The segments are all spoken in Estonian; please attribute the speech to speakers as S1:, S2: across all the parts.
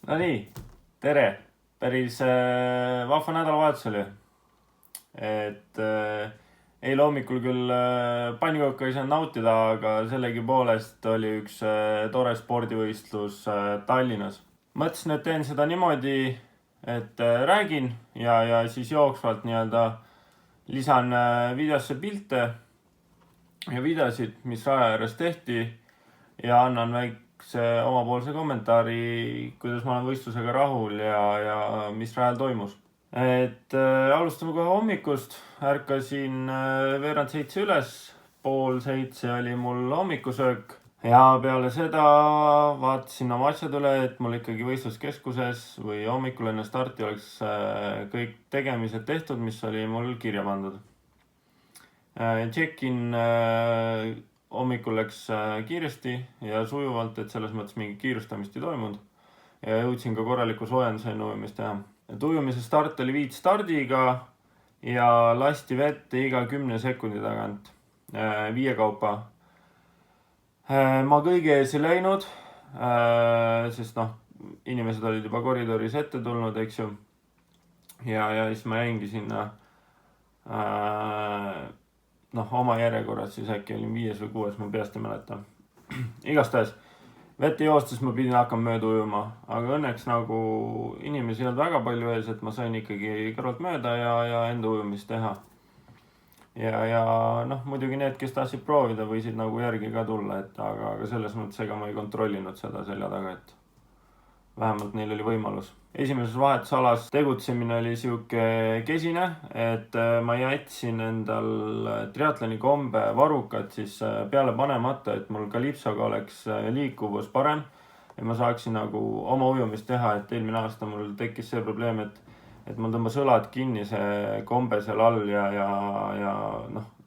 S1: No nii, tere! Päris vahva nädalavahetus oli. Eile hommikul küll pannkooke ei saanud nautida, aga sellegipoolest oli üks tore spordivõistlus Tallinnas. Mõtlesin, et teen seda niimoodi, et räägin ja siis jooksvalt nii-öelda lisan videosse pilte ja videosid, mis raja ääres tehti ja annan väikse omapoolse kommentaari, kuidas ma olen võistlusega rahul ja mis rajal toimus. Alustame kohe hommikust. Ärkasin veerand 7 üles, 6:30 oli mul hommikusöök ja peale seda vaatasin oma asjad üle, et mul ikkagi võistluskeskuses või hommikul enne starti oleks kõik tegemised tehtud, mis oli mul kirja pandud. Check-in hommikul läks kiiresti ja sujuvalt, et selles mõttes mingit kiirustamist ei toimunud ja jõudsin ka korraliku soojenduse enne ujumist teha. Ujumise start oli 5 stardiga ja lasti vette iga 10 sekundi tagant 5 kaupa. Ma kõige ees ei läinud, sest inimesed olid juba koridoris ette tulnud, eks ju. Ja siis ma jäingi sinna oma järjekorras, siis äkki olin 5 või 6, ma peast ei mäleta. Igastahes, vette joostes ma pidin hakkama mööda ujuma, aga õnneks inimesi ei olnud väga palju ees, et ma sain ikkagi kõrvalt mööda ja enda ujumist teha. Ja muidugi need, kes tahtsid proovida, võisid järgi ka tulla, aga selles mõttes ega ma ei kontrollinud seda selja taga, et vähemalt neil oli võimalus. Esimeses vahetusalas tegutsemine oli siuke kesine, et ma jätsin endal triatloni kombe varukad siis peale panemata, et mul kalipsoga oleks liikuvus parem ja ma saaksin oma ujumist teha, et eelmine aasta mul tekkis see probleem, et mul tõmbas õlad kinni see kombe seal all ja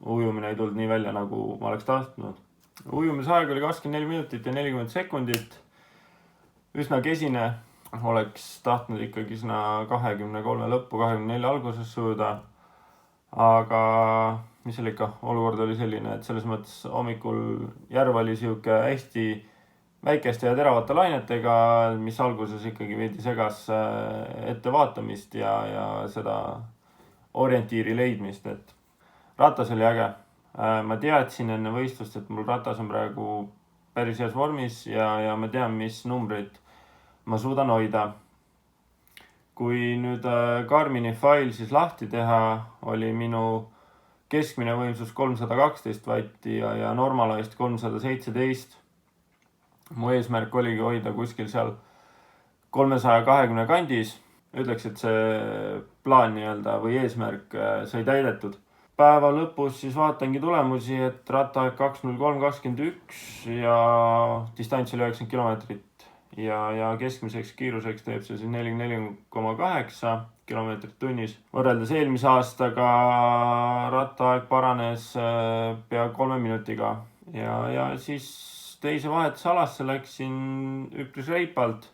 S1: ujumine ei tulnud nii välja, nagu ma oleks tahtnud. Ujumisaeg oli 24 minutit ja 40 sekundit. Üsna kesine, oleks tahtnud ikkagi sinna 23 lõppu, 24 alguses sujuda. Aga mis seal ikka, olukord oli selline, et selles mõttes hommikul järv oli siuke hästi väikeste ja teravate lainetega, mis alguses ikkagi veidi segas ettevaatamist ja seda orientiiri leidmist, et ratas oli äge. Ma teadsin enne võistlust, et mul ratas on praegu päris heas vormis ja ma tean, mis numbreid ma suudan hoida. Kui nüüd Garmini fail siis lahti teha, oli minu keskmine võimsus 312 vatti ja Normalized 317. Mu eesmärk oligi hoida kuskil seal 320 kandis. Ütleks, et see plaan või eesmärk sai täidetud. Päeva lõpus siis vaatangi tulemusi, et rattaaeg 2:03:21 ja distants oli 90 kilomeetrit ja keskmiseks kiiruseks teeb see 44,8 kilomeetrit tunnis. Võrreldes eelmise aastaga rattaaeg paranes pea 3 minutiga ja siis teise vahetusalasse läksin üpris reipalt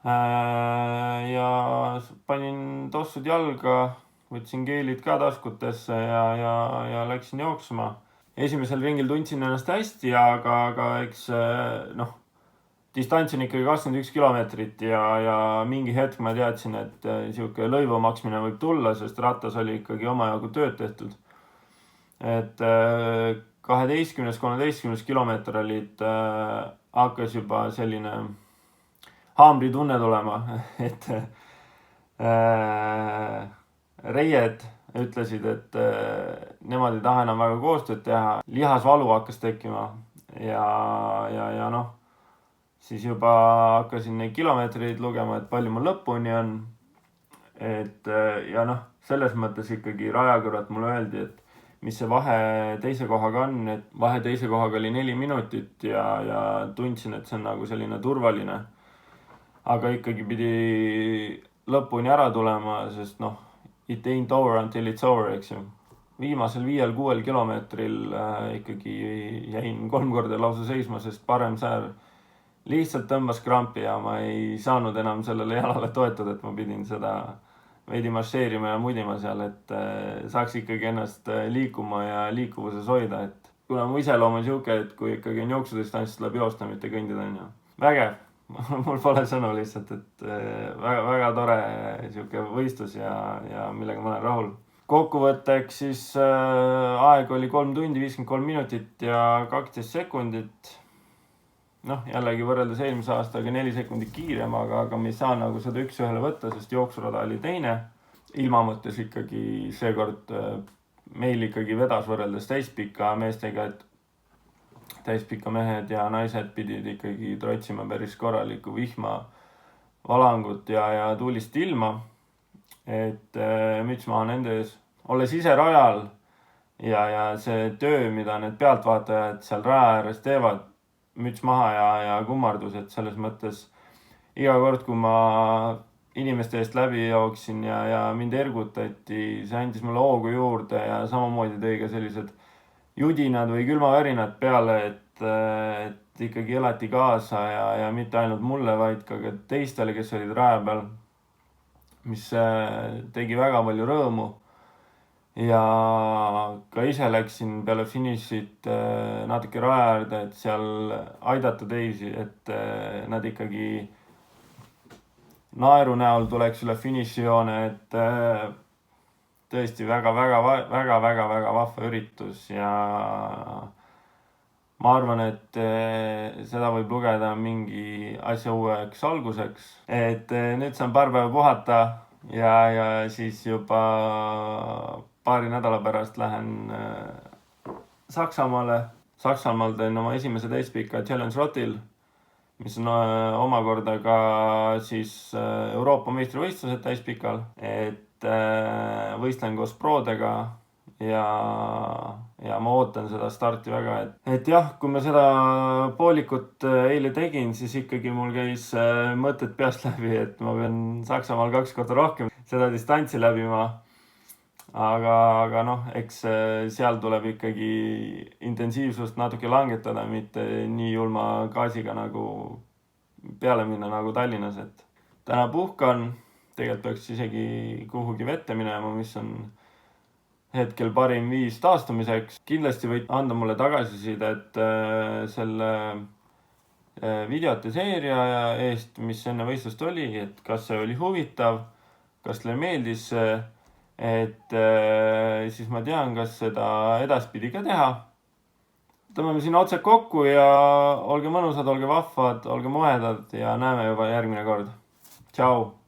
S1: ja panin tossud jalga, võtsin keelid ka taskutesse ja läksin jooksma. Esimesel ringil tundsin ennast hästi, aga eks distants on ikkagi 21 kilomeetrit ja mingi hetk ma teadsin, et siuke lõivu maksmine võib tulla, sest rattas oli ikkagi omajagu tööd tehtud. Et 12-13 kilomeeter hakkas juba selline haamritunne tulema, et reied ütlesid, et nemad ei taha enam väga koostööd teha. Lihasvalu hakkas tekkima ja siis juba hakkasin neid kilomeetreid lugema, et palju mul lõpuni on. Selles mõttes ikkagi raja kõrvalt mulle öeldi, et mis see vahe teise kohaga on, et vahe teise kohaga oli 4 minutit ja tundsin, et see on selline turvaline. Aga ikkagi pidi lõpuni ära tulema, sest it ain't over until it's over, eks ju. Viimasel 5-6 kilomeetril ikkagi jäin 3 korda lausa seisma, sest parem säär lihtsalt tõmbas krampi ja ma ei saanud enam sellele jalale toetada, et ma pidin seda veidi maršeerima ja mudima seal, et saaks ikkagi ennast liikuma ja liikuvuses hoida, et kuna mu iseloom on siuke, et kui ikkagi on jooksudistants, tuleb joosta, mitte kõndida, on ju. Vägev! mul pole sõnu lihtsalt, et väga, väga tore sihuke võistlus ja millega ma olen rahul. Kokkuvõtteks siis aeg oli 3 tundi, 53 minutit ja 12 sekundit. Noh, jällegi võrreldes eelmise aastaga 4 sekundit kiirem, aga me ei saa nagu seda üks-ühele võtta, sest jooksurada oli teine. Ilma mõttes ikkagi seekord meil ikkagi vedas võrreldes täispika meestega, et täispika mehed ja naised pidid ikkagi trotsima päris korralikku vihma, valangut ja tuulist ilma. Et müts maha nende ees. Olles ise rajal ja see töö, mida need pealtvaatajad seal raja ääres teevad, müts maha ja kummardus, et selles mõttes iga kord, kui ma inimeste eest läbi jooksin ja mind ergutati, see andis mulle hoogu juurde ja samamoodi tõi ka sellised judinad või külmavärinad peale, et ikkagi elati kaasa ja mitte ainult mulle, vaid ka teistele, kes olid raja peal, mis tegi väga palju rõõmu. Ja ka ise läksin peale finišit natuke raja äärde, et seal aidata teisi, et nad ikkagi naeru näol tuleks üle finišijoone, et tõesti väga vahva üritus ja ma arvan, et seda võib lugeda mingi asja uueks alguseks, et nüüd saan paar päeva puhata ja siis juba paari nädala pärast lähen Saksamaale. Saksamaal teen oma esimese täispika Challenge Rotil, mis on omakorda ka siis Euroopa meistrivõistlused täispikal, et võistlen koos prodega ja ma ootan seda starti väga, et jah, kui ma seda poolikut eile tegin, siis ikkagi mul käis mõtted peast läbi, et ma pean Saksamaal 2 korda rohkem seda distantsi läbima. Aga noh, eks seal tuleb ikkagi intensiivsust natuke langetada, mitte nii julma gaasiga nagu peale minna nagu Tallinnas, et täna puhkan, tegelikult peaks isegi kuhugi vette minema, mis on hetkel parim viis taastumiseks. Kindlasti võid anda mulle tagasisidet selle videote seeria eest, mis enne võistlust oli, et kas see oli huvitav, kas teile meeldis see, et siis ma tean, kas seda edaspidi ka teha. Tõmbame siin otsad kokku ja olge mõnusad, olge vahvad, olge mohedad ja näeme juba järgmine kord. Tšau!